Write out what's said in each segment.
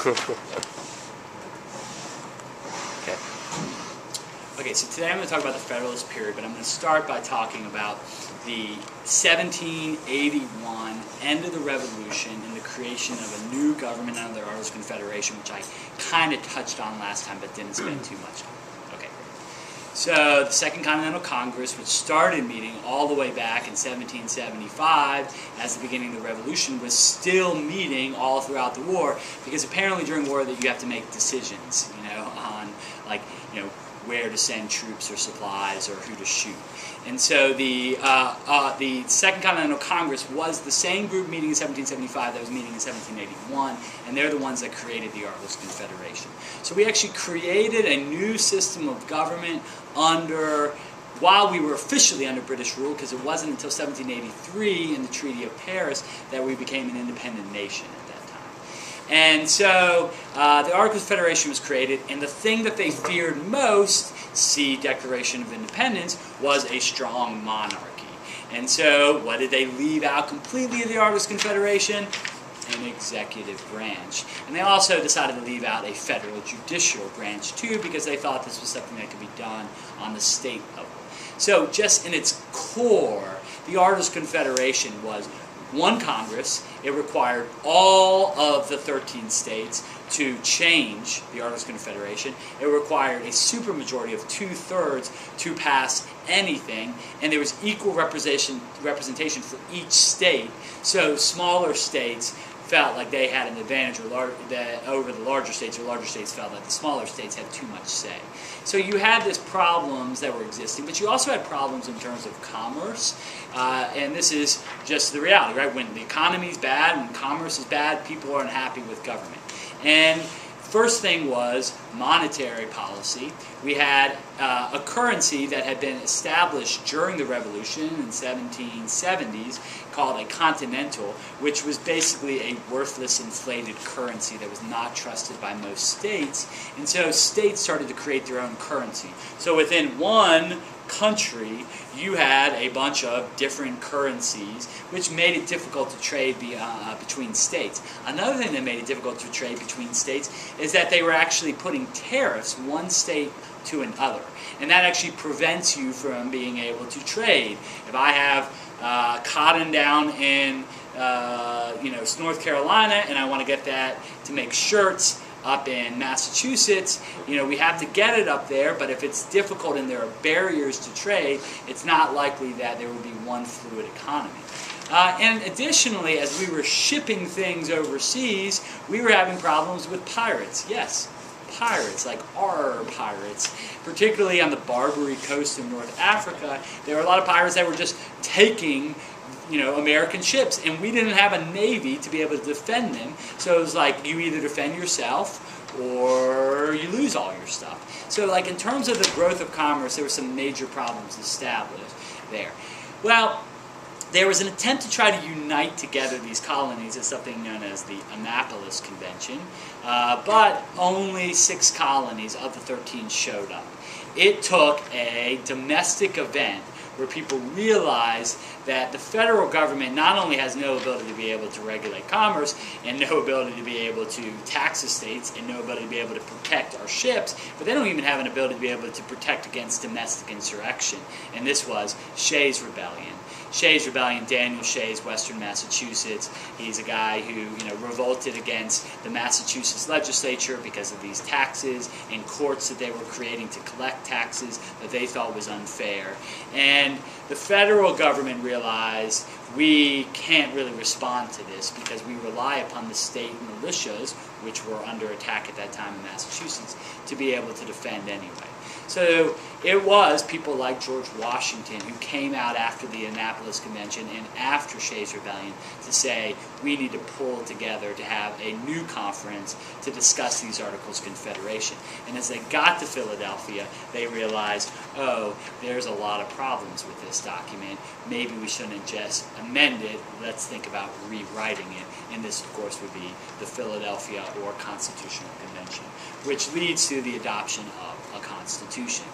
Okay. Okay, so today I'm going to talk about the Federalist period, but I'm going to start by talking about the 1781 end of the Revolution and the creation of a new government under the Articles of Confederation, which I kind of touched on last time but didn't spend too much on. Okay. So the Second Continental Congress, which started meeting all the way back in 1775 as the beginning of the Revolution, was still meeting all throughout the war, because apparently during war that you have to make decisions, on where to send troops or supplies or who to shoot. And so the Second Continental Congress was the same group meeting in 1775 that was meeting in 1781, and they're the ones that created the Articles of Confederation. So we actually created a new system of government while we were officially under British rule, because it wasn't until 1783 in the Treaty of Paris that we became an independent nation at that time. And so the Articles of Confederation was created, and the thing that they feared most, see Declaration of Independence, was a strong monarchy. And so what did they leave out completely of the Articles of Confederation? An executive branch. And they also decided to leave out a federal judicial branch too, because they thought this was something that could be done on the state level. So just in its core, the Articles of Confederation was one Congress. It required all of the 13 states to change the Articles of Confederation. It required a supermajority of 2/3 to pass anything, and there was equal representation for each state. So smaller states felt like they had an advantage over the larger states, or larger states felt that the smaller states had too much say. So you had these problems that were existing, but you also had problems in terms of commerce, and this is just the reality, right? When the economy is bad, when commerce is bad, people are unhappy with government. And first thing was monetary policy. We had a currency that had been established during the Revolution in the 1770s called a continental, which was basically a worthless, inflated currency that was not trusted by most states. And so states started to create their own currency. So within one country, you had a bunch of different currencies, which made it difficult to trade between states. Another thing that made it difficult to trade between states is that they were actually putting tariffs one state to another, and that actually prevents you from being able to trade. If I have cotton down in North Carolina, and I want to get that to make shirts up in Massachusetts, we have to get it up there, but if it's difficult and there are barriers to trade, it's not likely that there will be one fluid economy. And additionally, as we were shipping things overseas, we were having problems with pirates. Yes, pirates, like our pirates. Particularly on the Barbary coast of North Africa, there were a lot of pirates that were just taking American ships, and we didn't have a navy to be able to defend them. So it was like you either defend yourself or you lose all your stuff. So like in terms of the growth of commerce, there were some major problems established there. Well, there was an attempt to try to unite together these colonies at something known as the Annapolis Convention, but only 6 colonies of the 13 showed up. It took a domestic event where people realized that the federal government not only has no ability to be able to regulate commerce, and no ability to be able to tax the states, and no ability to be able to protect our ships, but they don't even have an ability to be able to protect against domestic insurrection. And this was Shays' Rebellion. Shays' Rebellion, Daniel Shays, Western Massachusetts. He's a guy who revolted against the Massachusetts legislature because of these taxes and courts that they were creating to collect taxes that they thought was unfair. And the federal government realized we can't really respond to this because we rely upon the state militias, which were under attack at that time in Massachusetts, to be able to defend anyway. So it was people like George Washington who came out after the Annapolis Convention and after Shays' Rebellion to say we need to pull together to have a new conference to discuss these Articles of Confederation. And as they got to Philadelphia, they realized, oh, there's a lot of problems with this document. Maybe we shouldn't just amend it. Let's think about rewriting it. And this, of course, would be the Philadelphia or Constitutional Convention, which leads to the adoption of a Constitution. Constitution.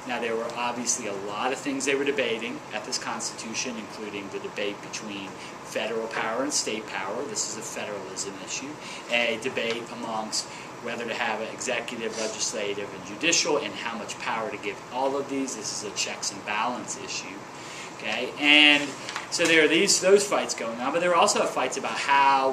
Now, there were obviously a lot of things they were debating at this Constitution, including the debate between federal power and state power. This is a federalism issue. A debate amongst whether to have an executive, legislative, and judicial, and how much power to give all of these. This is a checks and balance issue. Okay, and so there are those fights going on, but there are also fights about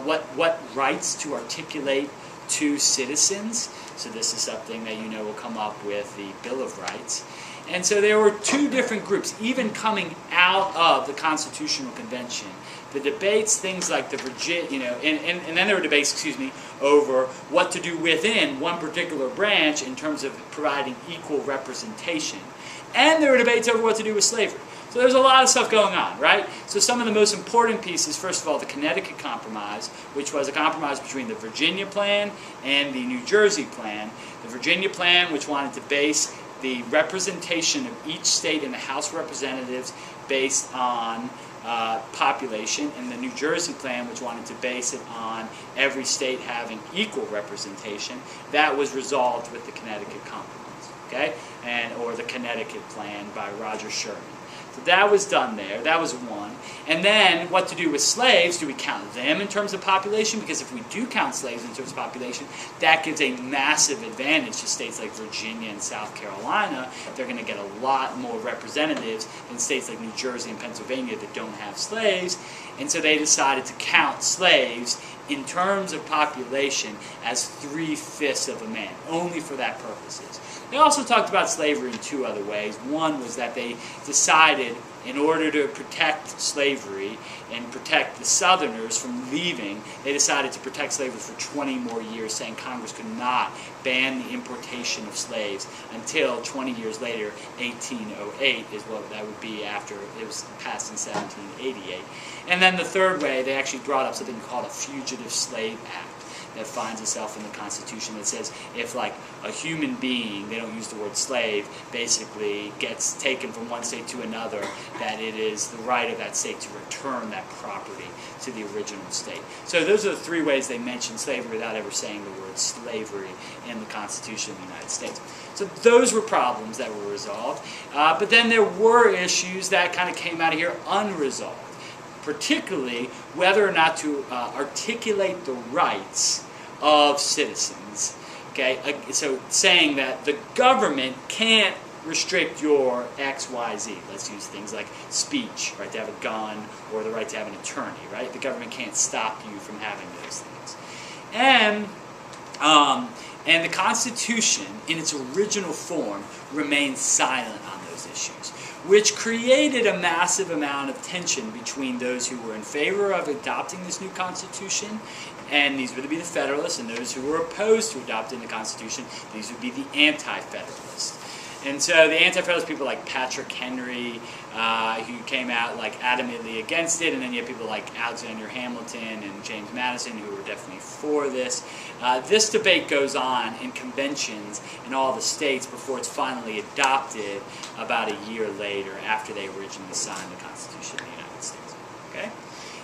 what rights to articulate to citizens. So this is something that will come up with the Bill of Rights. And so there were two different groups, even coming out of the Constitutional Convention. The debates, things like the Virginia, and then there were debates, over what to do within one particular branch in terms of providing equal representation. And there were debates over what to do with slavery. So there's a lot of stuff going on, right? So some of the most important pieces, first of all, the Connecticut Compromise, which was a compromise between the Virginia Plan and the New Jersey Plan. The Virginia Plan, which wanted to base the representation of each state in the House of Representatives based on population, and the New Jersey Plan, which wanted to base it on every state having equal representation. That was resolved with the Connecticut Compromise, okay? Or the Connecticut Plan by Roger Sherman. So that was done there. That was one. And then what to do with slaves? Do we count them in terms of population? Because if we do count slaves in terms of population, that gives a massive advantage to states like Virginia and South Carolina. They're going to get a lot more representatives than states like New Jersey and Pennsylvania that don't have slaves. And so they decided to count slaves in terms of population as 3/5 of a man, only for that purposes. They also talked about slavery in two other ways. One was that they decided, in order to protect slavery and protect the Southerners from leaving, they decided to protect slavery for 20 more years, saying Congress could not ban the importation of slaves until 20 years later, 1808 is what that would be after it was passed in 1788. And then the third way, they actually brought up something called a Fugitive Slave Act that finds itself in the Constitution that says if, like, a human being, they don't use the word slave, basically gets taken from one state to another, that it is the right of that state to return that property to the original state. So those are the three ways they mention slavery without ever saying the word slavery in the Constitution of the United States. So those were problems that were resolved. But then there were issues that kind of came out of here unresolved, particularly whether or not to articulate the rights of citizens. Okay, so saying that the government can't restrict your X, Y, Z. Let's use things like speech, right, to have a gun, or the right to have an attorney, right? The government can't stop you from having those things. And the Constitution, in its original form, remained silent on those issues, which created a massive amount of tension between those who were in favor of adopting this new Constitution, and these would be the Federalists, and those who were opposed to adopting the Constitution, these would be the Anti-Federalists. And so the Anti-Federalist people like Patrick Henry, who came out like adamantly against it, and then you have people like Alexander Hamilton and James Madison who were definitely for this. This debate goes on in conventions in all the states before it's finally adopted about a year later, after they originally signed the Constitution of the United States. Okay?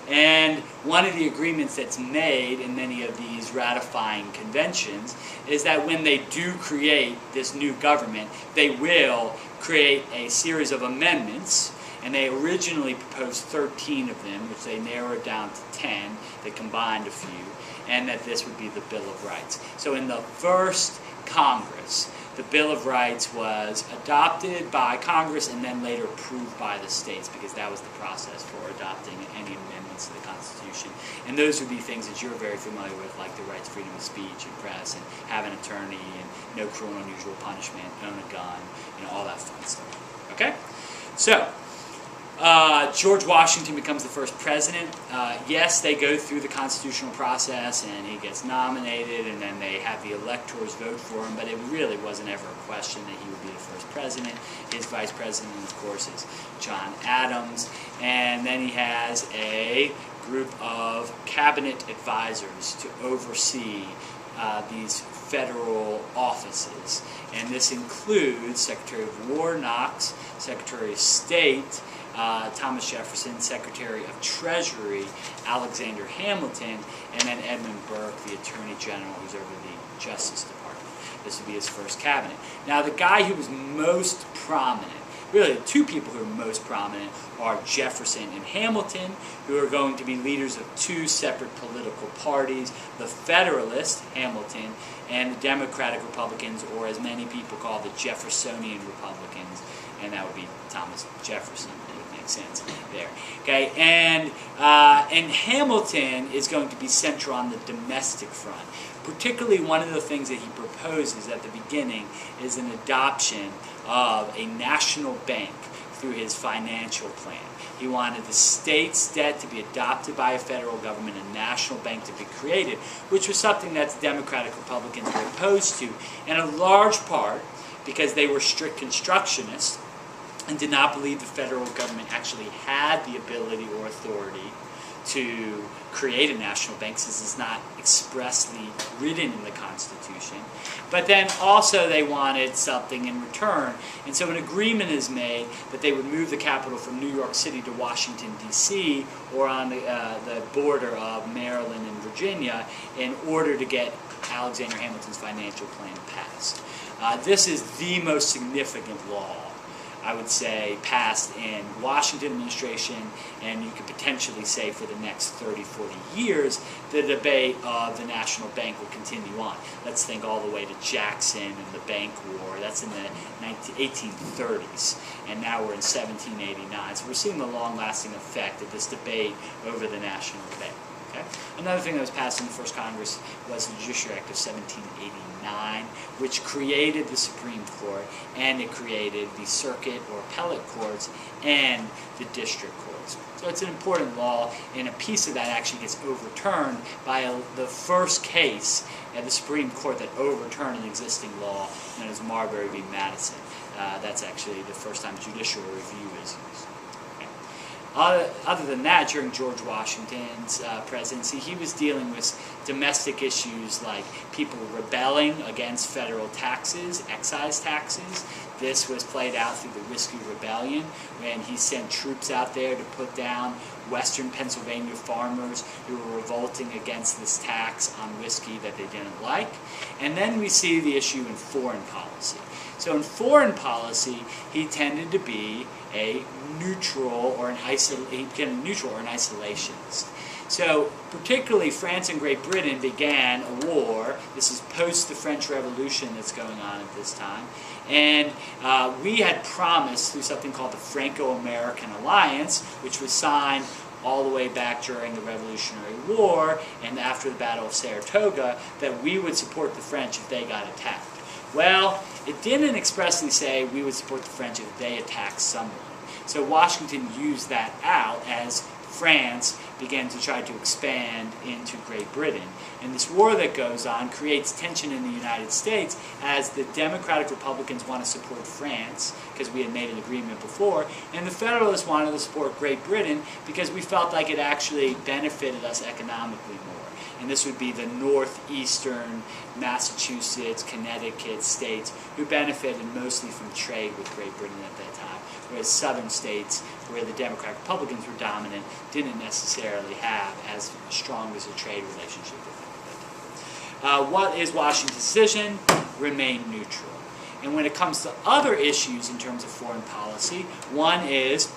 And one of the agreements that's made in many of these ratifying conventions is that when they do create this new government, they will create a series of amendments, and they originally proposed 13 of them, which they narrowed down to 10. They combined a few, and that this would be the Bill of Rights. So in the first Congress, the Bill of Rights was adopted by Congress and then later approved by the states, because that was the process for adopting any amendments to the Constitution. And those would be things that you're very familiar with, like the right to freedom of speech and press, and have an attorney, and no cruel and unusual punishment, own a gun, all that fun stuff. Okay? So, George Washington becomes the first president. Yes, they go through the constitutional process, and he gets nominated, and then they have the electors vote for him, but it really wasn't ever a question that he would be the first president. His vice president, of course, is John Adams, and then he has a group of cabinet advisors to oversee these federal offices, and this includes Secretary of War Knox, Secretary of State Thomas Jefferson, Secretary of Treasury Alexander Hamilton, and then Edmund Burke, the Attorney General, who's over the Justice Department. This would be his first cabinet. Now, the guy who was most prominent, really the two people who are most prominent, are Jefferson and Hamilton, who are going to be leaders of two separate political parties, the Federalist, Hamilton, and the Democratic Republicans, or as many people call the Jeffersonian Republicans, and that would be Thomas Jefferson. It would make sense there. Okay, and Hamilton is going to be central on the domestic front. Particularly, one of the things that he proposes at the beginning is an adoption of a national bank through his financial plan. He wanted the state's debt to be adopted by a federal government, a national bank to be created, which was something that the Democratic Republicans were opposed to, in a large part because they were strict constructionists and did not believe the federal government actually had the ability or authority to create a national bank, since it's not expressly written in the Constitution. But then also they wanted something in return, and so an agreement is made that they would move the capital from New York City to Washington, D.C., or on the border of Maryland and Virginia, in order to get Alexander Hamilton's financial plan passed. This is the most significant law, I would say, passed in Washington administration, and you could potentially say for the next 30, 40 years, the debate of the national bank will continue on. Let's think all the way to Jackson and the bank war. That's in the 1830s, and now we're in 1789. So we're seeing the long-lasting effect of this debate over the national bank. Okay? Another thing that was passed in the first Congress was the Judiciary Act of 1789, which created the Supreme Court, and it created the circuit or appellate courts and the district courts. So it's an important law, and a piece of that actually gets overturned by the first case at the Supreme Court that overturned an existing law, known as Marbury v. Madison. That's actually the first time judicial review is used. Other than that, during George Washington's presidency, he was dealing with domestic issues like people rebelling against federal taxes, excise taxes. This was played out through the Whiskey Rebellion, when he sent troops out there to put down western Pennsylvania farmers who were revolting against this tax on whiskey that they didn't like. And then we see the issue in foreign policy. So in foreign policy, he tended to be a neutral or an isolationist. So particularly France and Great Britain began a war. This is post the French Revolution that's going on at this time. And we had promised through something called the Franco-American Alliance, which was signed all the way back during the Revolutionary War and after the Battle of Saratoga, that we would support the French if they got attacked. Well, it didn't expressly say we would support the French if they attacked someone. So Washington used that out as France began to try to expand into Great Britain. And this war that goes on creates tension in the United States, as the Democratic Republicans want to support France, because we had made an agreement before, and the Federalists wanted to support Great Britain because we felt like it actually benefited us economically more. And this would be the northeastern Massachusetts, Connecticut states, who benefited mostly from trade with Great Britain at that time, whereas southern states, where the Democratic Republicans were dominant, didn't necessarily have as strong as a trade relationship with them at that time. What is Washington's decision? Remain neutral. And when it comes to other issues in terms of foreign policy, one is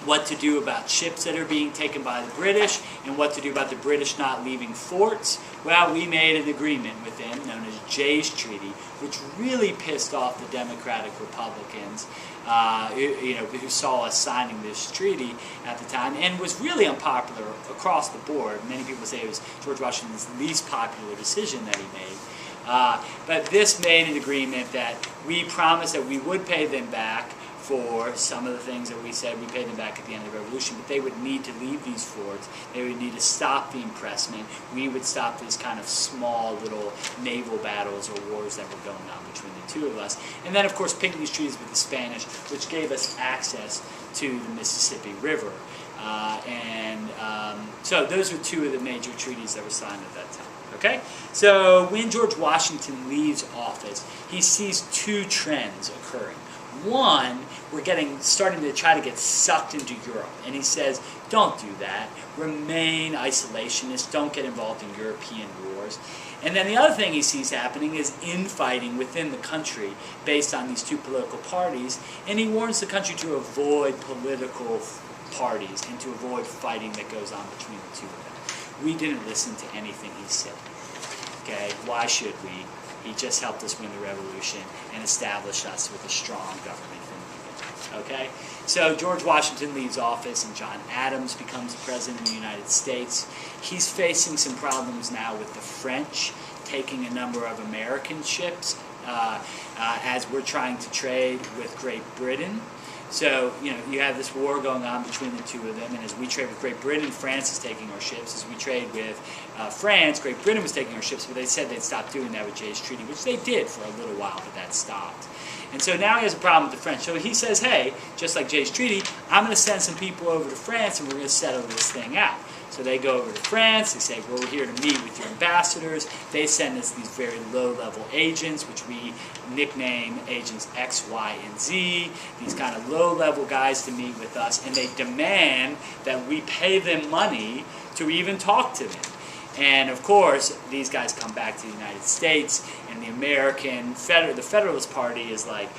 what to do about ships that are being taken by the British, and what to do about the British not leaving forts. Well, we made an agreement with them known as Jay's Treaty, which really pissed off the Democratic Republicans, who saw us signing this treaty at the time, and was really unpopular across the board. Many people say it was George Washington's least popular decision that he made. But this made an agreement that we promised that we would pay them back for some of the things that we said we paid them back at the end of the Revolution, but they would need to leave these forts. They would need to stop the impressment. We would stop these kind of small little naval battles or wars that were going on between the two of us. And then, of course, Pinckney's treaties with the Spanish, which gave us access to the Mississippi River. So those were two of the major treaties that were signed at that time. Okay? So when George Washington leaves office, he sees two trends occurring. One, were starting to try to get sucked into Europe. And he says, don't do that. Remain isolationist. Don't get involved in European wars. And then the other thing he sees happening is infighting within the country based on these two political parties. And he warns the country to avoid political parties and to avoid fighting that goes on between the two of them. We didn't listen to anything he said. Okay? Why should we? He just helped us win the revolution and established us with a strong government from the beginning. Okay? So George Washington leaves office and John Adams becomes president of the United States. He's facing some problems now with the French taking a number of American ships as we're trying to trade with Great Britain. So, you have this war going on between the two of them, and as we trade with Great Britain, France is taking our ships. As we trade with France, Great Britain was taking our ships, but they said they'd stop doing that with Jay's Treaty, which they did for a little while, but that stopped. And so now he has a problem with the French. So he says, hey, just like Jay's Treaty, I'm going to send some people over to France, and we're going to settle this thing out. So they go over to France, they say, well, we're here to meet with your ambassadors. They send us these very low-level agents, which we nickname agents X, Y, and Z, these kind of low-level guys to meet with us, and they demand that we pay them money to even talk to them. And of course, these guys come back to the United States, and the the Federalist Party is like,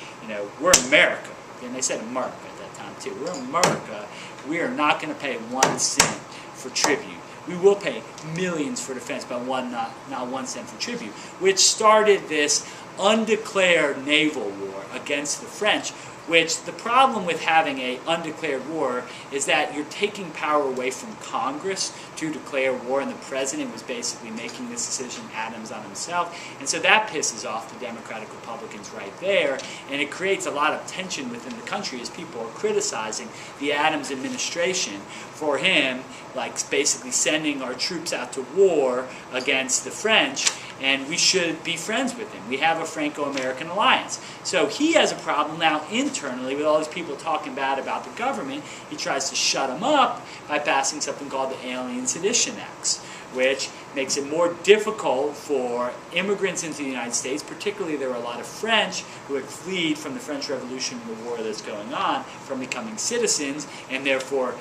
we're America. And they said America at that time too. We're America. We are not going to pay 1 cent for tribute. We will pay millions for defense, but not 1 cent for tribute, which started this undeclared naval war against the French, which the problem with having an undeclared war is that you're taking power away from Congress to declare war, and the president was basically making this decision, Adams on himself, and so that pisses off the Democratic Republicans right there, and it creates a lot of tension within the country as people are criticizing the Adams administration for him, like basically sending our troops out to war against the French, and we should be friends with him. We have a Franco-American alliance. So he has a problem now internally with all these people talking bad about the government. He tries to shut them up by passing something called the Alien Sedition Acts, which makes it more difficult for immigrants into the United States, particularly there were a lot of French who had fled from the French Revolution and the war that's going on, from becoming citizens, and therefore,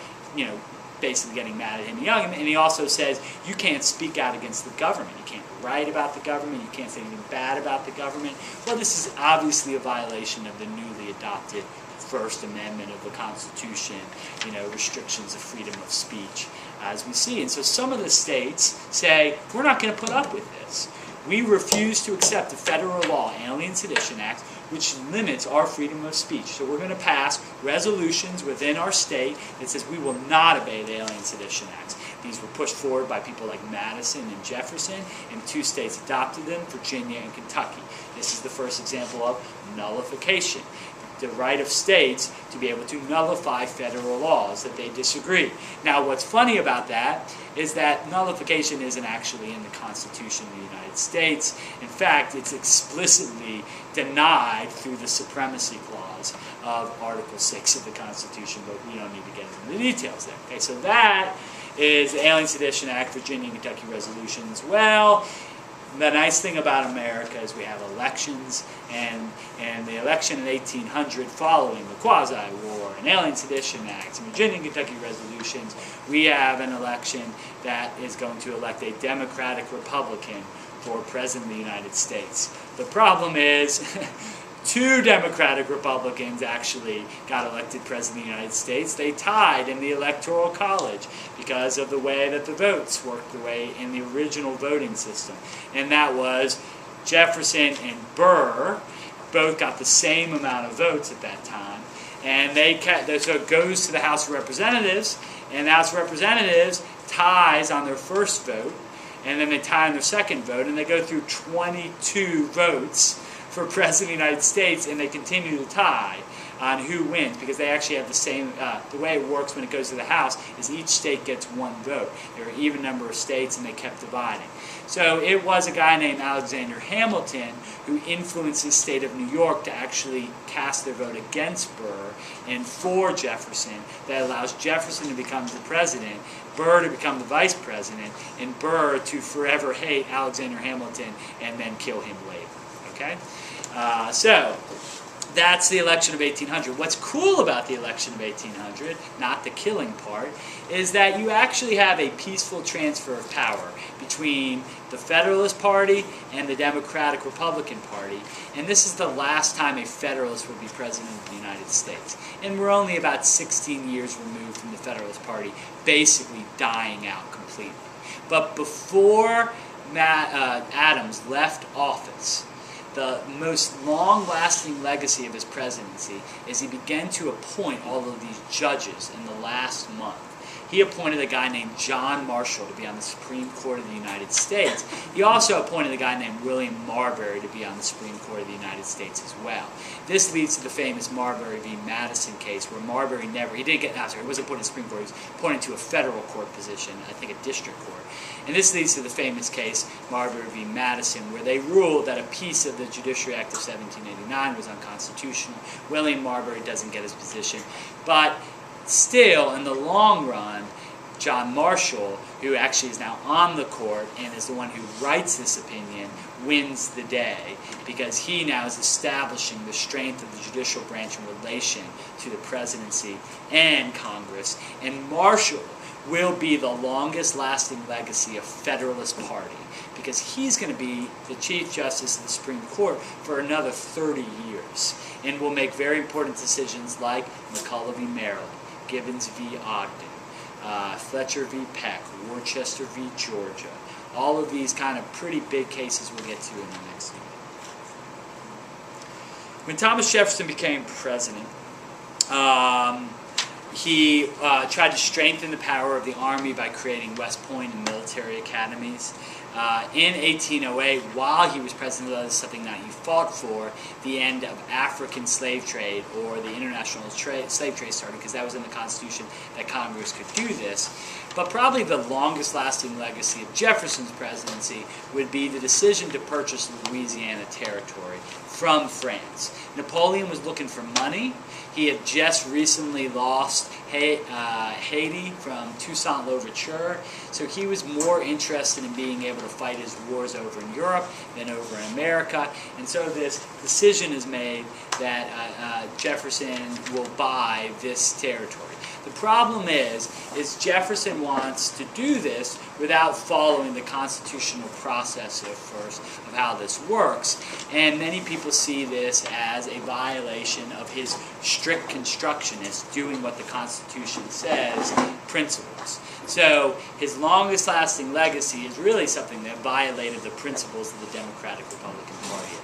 basically getting mad at him young. And he also says, you can't speak out against the government. You can't write about the government. You can't say anything bad about the government. Well, this is obviously a violation of the newly adopted First Amendment of the Constitution, restrictions of freedom of speech, as we see. And so some of the states say, we're not going to put up with this. We refuse to accept the federal law, Alien Sedition Act, which limits our freedom of speech. So we're going to pass resolutions within our state that says we will not obey the Alien Sedition Acts. These were pushed forward by people like Madison and Jefferson, and 2 states adopted them, Virginia and Kentucky. This is the first example of nullification. The right of states to be able to nullify federal laws that they disagree. Now, what's funny about that is that nullification isn't actually in the Constitution of the United States. In fact, it's explicitly denied through the Supremacy Clause of Article 6 of the Constitution, but we don't need to get into the details there. Okay, so that is the Alien Sedition Act, Virginia and Kentucky resolutions. Well, the nice thing about America is we have elections, and the election in 1800 following the Quasi-War and Alien Sedition Acts and Virginia and Kentucky resolutions, we have an election that is going to elect a Democratic Republican for President of the United States. The problem is 2 Democratic Republicans actually got elected President of the United States. They tied in the Electoral College because of the way that the votes worked the way in the original voting system. And that was Jefferson and Burr both got the same amount of votes at that time. And so it goes to the House of Representatives, and the House of Representatives ties on their first vote, and then they tie on their second vote, and they go through 22 votes for President of the United States, and they continue to tie on who wins, because they actually have the same, the way it works when it goes to the House is each state gets 1 vote. There are an even number of states, and they kept dividing. So it was a guy named Alexander Hamilton who influenced the state of New York to actually cast their vote against Burr and for Jefferson. That allows Jefferson to become the president, Burr to become the vice president, and Burr to forever hate Alexander Hamilton and then kill him later. Okay? So that's the election of 1800. What's cool about the election of 1800, not the killing part, is that you actually have a peaceful transfer of power between the Federalist Party and the Democratic Republican Party. And this is the last time a Federalist will be president of the United States. And we're only about 16 years removed from the Federalist Party basically dying out completely. But before Adams left office, the most long-lasting legacy of his presidency is he began to appoint all of these judges in the last month. He appointed a guy named John Marshall to be on the Supreme Court of the United States. He also appointed a guy named William Marbury to be on the Supreme Court of the United States as well. This leads to the famous Marbury v. Madison case, where Marbury he wasn't appointed to the Supreme Court, he was appointed to a federal court position, I think a district court. And this leads to the famous case, Marbury v. Madison, where they ruled that a piece of the Judiciary Act of 1789 was unconstitutional. William Marbury doesn't get his position, but still, in the long run, John Marshall, who actually is now on the court and is the one who writes this opinion, wins the day, because he now is establishing the strength of the judicial branch in relation to the presidency and Congress. And Marshall will be the longest lasting legacy of Federalist Party, because he's going to be the Chief Justice of the Supreme Court for another 30 years and will make very important decisions like McCulloch v. Maryland, Gibbons v. Ogden, Fletcher v. Peck, Worcester v. Georgia. All of these kind of pretty big cases we'll get to in the next video. When Thomas Jefferson became president, he tried to strengthen the power of the Army by creating West Point and military academies. In 1808, while he was president, that is something that he fought for, the end of African slave trade, or the international slave trade started, because that was in the Constitution that Congress could do this. But probably the longest lasting legacy of Jefferson's presidency would be the decision to purchase Louisiana Territory from France. Napoleon was looking for money. He had just recently lost Haiti from Toussaint Louverture, so he was more interested in being able to fight his wars over in Europe than over in America. And so this decision is made that Jefferson will buy this territory. The problem is Jefferson wants to do this without following the constitutional process at first of how this works, and many people see this as a violation of his strict constructionist, doing what the Constitution says, principles. So his longest lasting legacy is really something that violated the principles of the Democratic Republican Party.